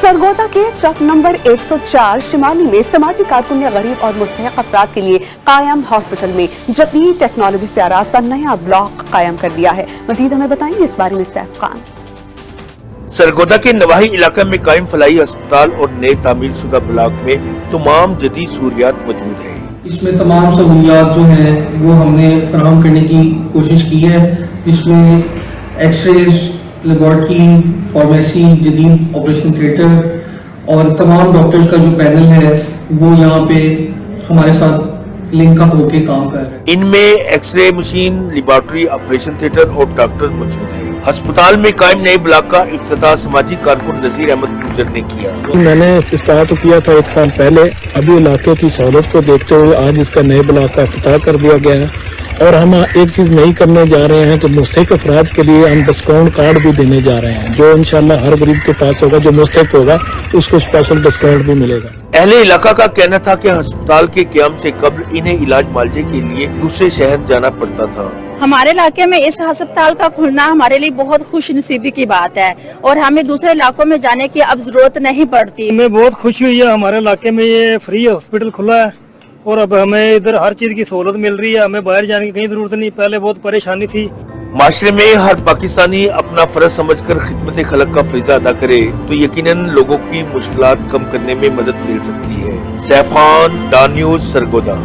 सरगोदा के चौक नंबर 104 शिमाली में समाजी कारकुन ने गरीब और मुस्तहिक अफराद के लिए कायम हॉस्पिटल में जदीद टेक्नोलॉजी से आरास्ता नया ब्लॉक कायम कर दिया है। मजीद हमें बताएंगे इस बारे में सैफ खान। सरगोदा के नवाही इलाके में कायम फलाही अस्पताल और नए तामीर शुदा ब्लॉक में तमाम जदीद सहूलियात मौजूद है। इसमें तमाम सहूलियात जो हैं वो हमने फराहम करने की कोशिश की है, जिसमें एक्सरेज, लेबॉर्ट्री, फार्मेसी, जदीद ऑपरेशन थिएटर और तमाम डॉक्टर्स का जो पैनल है वो यहाँ पे हमारे साथ लिंक अप होके काम कर रहे हैं। इनमें x-ray machine, laboratory, operation theatre और डॉक्टर्स मौजूद हैं। अस्पताल में कायम नए ब्लॉक का इफ्तिताह समाजी कारकुन नजीर अहमद गुजर ने किया। मैंने इफ्तिताह तो किया था 1 साल पहले, अभी इलाके की सहूलत को देखते हुए आज इसका नए ब्लॉक का इफ्तिताह कर दिया गया है। और हम एक चीज नई करने जा रहे हैं कि मुस्तहिक अफराद के लिए हम डिस्काउंट कार्ड भी देने जा रहे हैं, जो इंशाल्लाह हर गरीब के पास होगा, जो मुस्तहिक होगा उसको स्पेशल डिस्काउंट भी मिलेगा। अहले इलाका का कहना था कि अस्पताल के क़याम से कबल इन्हें इलाज मालजे के लिए दूसरे शहर जाना पड़ता था। हमारे इलाके में इस अस्पताल का खुलना हमारे लिए बहुत खुश नसीबी की बात है और हमें दूसरे इलाकों में जाने की अब जरूरत नहीं पड़ती। हमें बहुत खुशी हुई है, हमारे इलाके में ये फ्री हॉस्पिटल खुला है और अब हमें इधर हर चीज की सहूलत मिल रही है, हमें बाहर जाने की कहीं जरूरत नहीं। पहले बहुत परेशानी थी। माशरे में हर पाकिस्तानी अपना फर्ज समझकर खिदमत खलक का फरीज़ा अदा करे तो यकीनन लोगों की मुश्किलात कम करने में मदद मिल सकती है। सैफ खान, डॉन न्यूज़, सरगोदा।